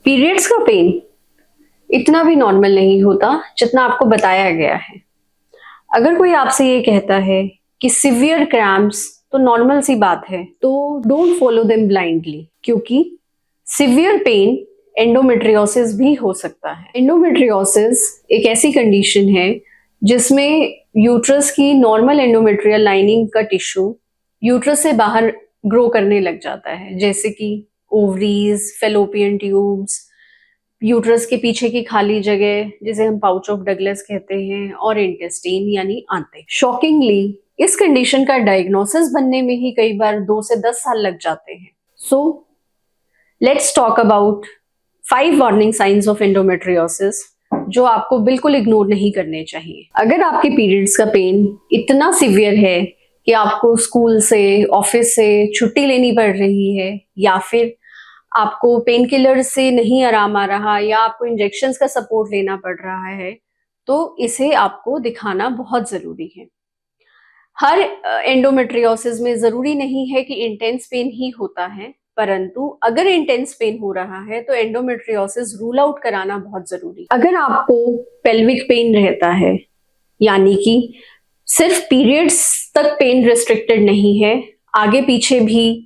Periods का pen इतना भी नॉर्मल नहीं होता जितना आपको बताया गया है। अगर कोई आपसे ये कहता है कि सिवियर क्रैम्प्स तो नॉर्मल सी बात है, तो डोंट फॉलो देम ब्लाइंडली, क्योंकि सिवियर पेन एंडोमेट्रियोसिस भी हो सकता है। एंडोमेट्रियोसिस एक ऐसी कंडीशन है जिसमें यूट्रस की नॉर्मल एंडोमेट्रियल लाइनिंग का टिश्यू यूट्रस से बाहर ग्रो करने लग जाता है, जैसे कि ओवरीज, फेलोपियन ट्यूब्स, यूट्रस के पीछे की खाली जगह जिसे हम पाउच ऑफ डगलस कहते हैं, और इंटेस्टाइन यानी आंतें। शॉकिंगली इस कंडीशन का डायग्नोसिस बनने में ही कई बार 2 से 10 साल लग जाते हैं। So let's talk about 5 warning science of endometriosis जो आपको बिल्कुल इग्नोर नहीं करने चाहिए। अगर आपके पीरियड्स का पेन इतना सिवियर है कि आपको स्कूल से, ऑफिस से छुट्टी लेनी पड़ रही है, या फिर आपको पेन किलर से नहीं आराम आ रहा, या आपको इंजेक्शंस का सपोर्ट लेना पड़ रहा है, तो इसे आपको दिखाना बहुत जरूरी है। हर एंडोमेट्रियोसिस में जरूरी नहीं है कि इंटेंस पेन ही होता है, परंतु अगर इंटेंस पेन हो रहा है तो एंडोमेट्रियोसिस रूल आउट कराना बहुत जरूरी है। अगर आपको पेल्विक पेन रहता है, यानी कि सिर्फ पीरियड्स तक पेन रिस्ट्रिक्टेड नहीं है, आगे पीछे भी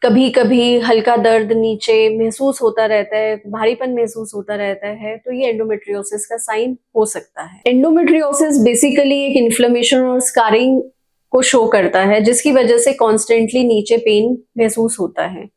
कभी कभी हल्का दर्द नीचे महसूस होता रहता है, भारीपन महसूस होता रहता है, तो ये एंडोमेट्रियोसिस का साइन हो सकता है। एंडोमेट्रियोसिस बेसिकली एक इन्फ्लेमेशन और स्कारिंग को शो करता है, जिसकी वजह से कॉन्स्टेंटली नीचे पेन महसूस होता है।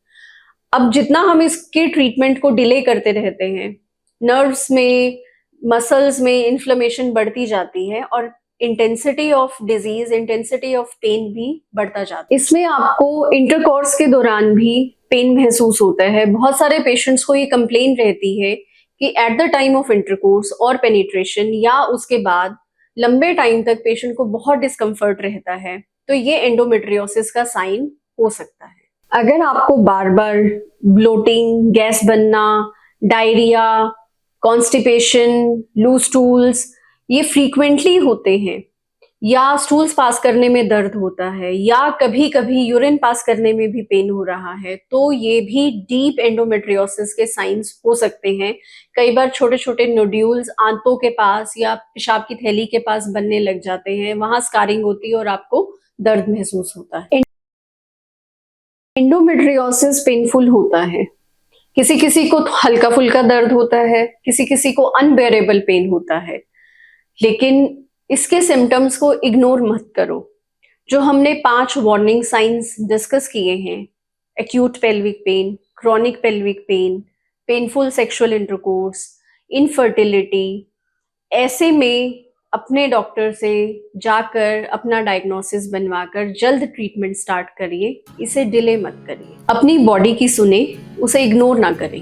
अब जितना हम इसके ट्रीटमेंट को डिले करते रहते हैं, नर्व्स में, मसल्स में इन्फ्लेमेशन बढ़ती जाती है और intensity of disease, intensity of pain भी बढ़ता जाता है। इसमें आपको इंटरकोर्स के दौरान भी पेन महसूस होता है। बहुत सारे पेशेंट्स को ये कंप्लेन रहती है कि at the time of intercourse और पेनिट्रेशन या उसके बाद लंबे टाइम तक पेशेंट को बहुत डिस्कम्फर्ट रहता है, तो ये एंडोमेट्रियोसिस का साइन हो सकता है। अगर आपको बार बार ब्लोटिंग, गैस बनना, डायरिया, कॉन्स्टिपेशन, लूज स्टूल्स ये फ्रीक्वेंटली होते हैं, या स्टूल्स पास करने में दर्द होता है, या कभी कभी यूरिन पास करने में भी पेन हो रहा है, तो ये भी डीप एंडोमेट्रियोसिस के साइंस हो सकते हैं। कई बार छोटे छोटे नोड्यूल्स आंतों के पास या पेशाब की थैली के पास बनने लग जाते हैं, वहां स्कारिंग होती है और आपको दर्द महसूस होता है। एंडोमेट्रियोसिस पेनफुल होता है, किसी किसी को हल्का फुल्का दर्द होता है, किसी किसी को अनबेरेबल पेन होता है, लेकिन इसके सिम्टम्स को इग्नोर मत करो। जो हमने 5 वार्निंग साइंस डिस्कस किए हैं, acute pelvic pain, chronic pelvic pain, painful sexual intercourse, infertility, ऐसे में अपने डॉक्टर से जाकर अपना डायग्नोसिस बनवाकर जल्द ट्रीटमेंट स्टार्ट करिए। इसे डिले मत करिए। अपनी बॉडी की सुने, उसे इग्नोर ना करें।